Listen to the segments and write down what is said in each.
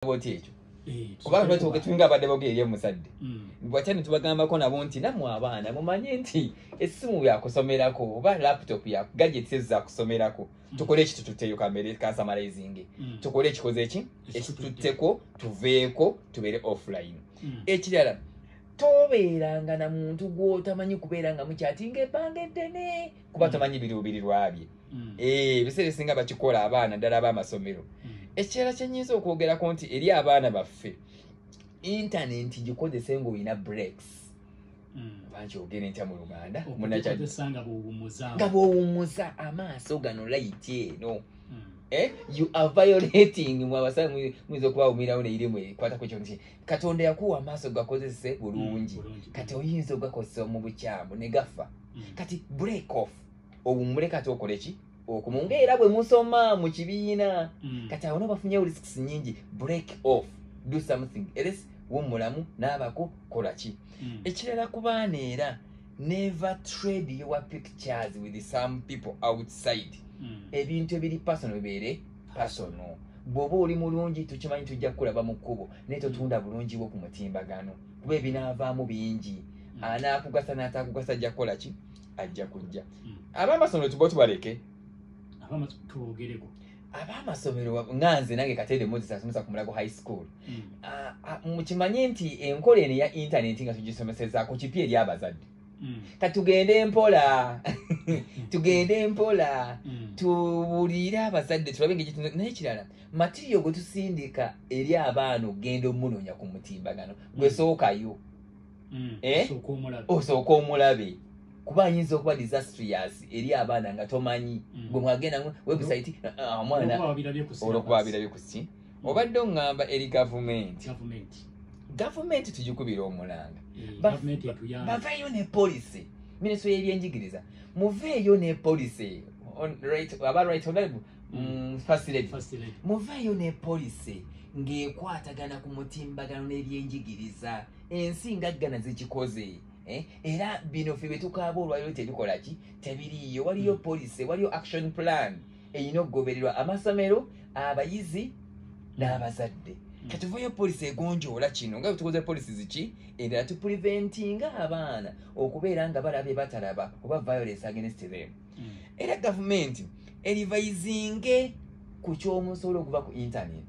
boti ekyo kuba batoke twinga abadde bogeye musadde bwatene tubagambako nabo nti namwe abaana mumanye nti essimu yakusomerako oba laptop ya gadgets za kusomerako tukole ekitu tuteyo kamere ka summarizing tukole ekikoze eki ekitutteko tuveeko tubere offline ekirala tobeeranga na muntu gwotamanyi kubeeranga mukyatinga ebbanga eddene kuba tomanyi biruubirirwa bye biseera singa bakikola abaana ddala ab'amasomero ekirala kyenyiza okwogerako nti eri abaana baffe internet gikozese ng'olina breaks banki ogere ntya mu Luganda nga bw'owummuza amaaso gano layiti eno you are violating mwabasala mwiza okubawumirawo neirimu ekwatako ekyo nti Katonda yakuwa amaaso gakozese bulungi kati oyinza ogakozesa mu bukyamu ne gafa kati break off owummule kati okole ki okumunga era bwe musoma mu kibiina kati awo bafunye risks nyingi break off do something else wumulamu n'abako kola ki ekirala ku baana era never trade your pictures with some people outside ebintu ebiri personal bibeere personal bw'oba oli mulungi tukimanyi tujja kukulaba mu kkubo naye totunda bulungi bwo ku mutimbagano kuba ebinaavaamu bingi anaakugasa n'ataakugasa ajja kukola ki ajja kujja ab'amasomero tuba tubaleke ab'amasomero nganze nange Katende Moses asomesa ku Mulago High School mukimanye nti enkola eno ya internet nga tugisomesezaako kipi eri abazadde katugende mpola tugende mpola tuwulire abazadde tulabe engeri naye kirala material gwe tusindika eri abaana okugenda omunoonya ku mutimbagano gwe sookayo osooka omulabe kuba ayinza okuba disastrous eri abaana nga tomanyi gwe mwagenda website omwana olwokuba abirabye ku si obadde oŋŋamba eri gavumenti tugikubira omulanga baveeyo ne policy minisitule y'ebyenjigiriza muveeyo ne policy aba right honorable muveeyo ne policy ng'ekwatagana ku mutimbagano n'ebyenjigiriza ensi nga Ghana zikikoze era bino ffe betukaaba olwaliro tebikola ki tebiriiyo waliyo policy waliyo action plan eyina okugobererwa amasomero abayizi n'abazadde katuvayo policy egonjoola kino nga tukoze policy ziki endala tupreventinga abaana okubeera nga balabye batalaba oba violence against them era gavumenti erivayizinge ku ky'omusolo okuva ku internet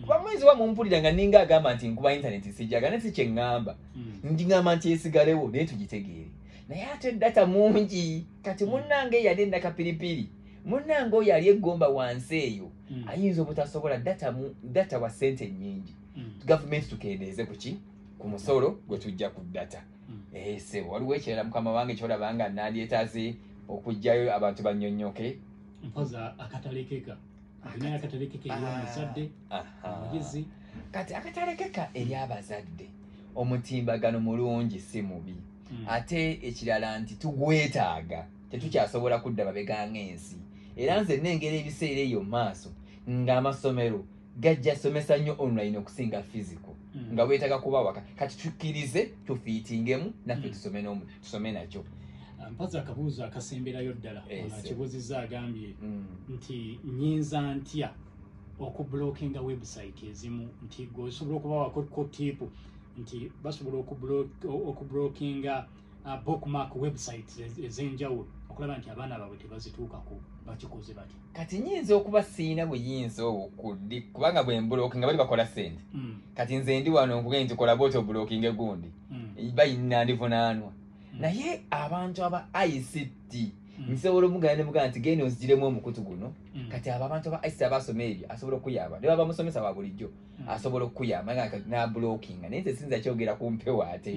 kuba mwezi wa mumpulira nga ninga agamba nti nkuba internet sijaga ne sikye ngamba ndingamba nti esigalewo naye tugitegeere naye ate data mungi kati munnange yali nakapiripiri munnange oyo ali eggomba wansi eyo ayinza obutasobola data wa ssente nnyingi gavumenti tukendeeze kuki ku musolo gwe tujja ku data sebo waliwo ekirala mukama wange kyolaba nga nandyetaaze okugjayo abantu bannyonnyoke mpoza akatalekeka alina akatalekeka eri omuzadde omuyizi kati akatalekeka eri abazadde omutimbagano mulungi si mubi ate ekirala nti tugwetaaga tetukyasobola kudda mabega ng'ensi era nze nnengera ebiseera eyo maaso ng'amasomero gajja somesa nnyo online okusinga physical nga bwetaaga kuba waka kati tukkirize tufiitingemu naffe tusome nakyo mpaza akabuuzo akasemberayo ddala kibuuzizza agambye nti nyinza ntya okubulookinga website ezimu nti osobola okuba wakotko tipu nti basobola okubulookinga bookmark website ez'enjawulo okulaba nti abaana baabwe tebazituukako bakikoze bati kati nyinza okuba siina buyinza okuddi kubanga bwe mbulookinga bali bakola ssente kati nze ndi wano nkuge nti kola booto obulookinga egundi bayina ndivunaanwa naye abantu aba ICT nsobola omugana ne mugana nti genda ozigiremu omukutu guno kati abo abantu aba ICT abasoma ebyo asobola okuyamba ne baba musomesa wa bulijjo asobola okuyamba na blockinga naye nze sinza kyogera ku mpewo ate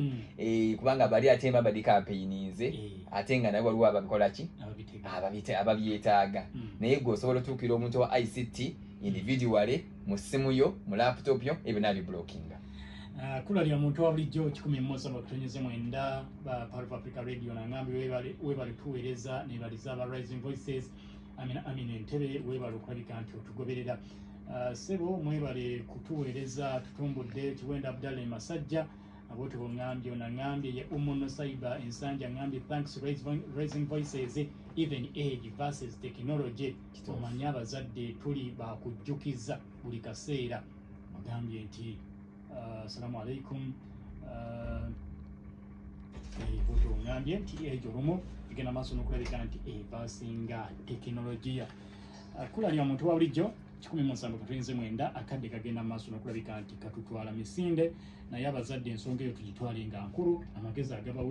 kubanga bali ate badi campaigninze ate nga nabo waliwo ababikola ki ababyetaaga naye gwe osobola otuukira omuntu wa ICT individually mu ssimu yo mu laptop yo ebyo nabi blockinga kula lya muntu wa bulijjo 1.9 ba Part of Africa Radio nangambi webale tuweereza nebaliza aba Rising Voices amina entebe webale okulabika nti otugoberera sebo mwebale kutuweereza tutumbudde Kiwenda Abdalla Masajja abote bongambye onangambye ye Umuno Cyber Ensanja ngambye thanks Rising Voices even age versus technology omanya abazadde tuli bakujjukiza buli kaseera ogambye nti assalamu alaikum bwotyo ogambye nti ekyo lumu igenda maaso n'okulabika nti ebasinga tekinologiya kulalya omuntu wa bulijjo 17 akadde kagenda maaso n'okulabika nti katutwala misinde naye abazadde ensonga eyo tugitwale nga nkulu amagezi agaba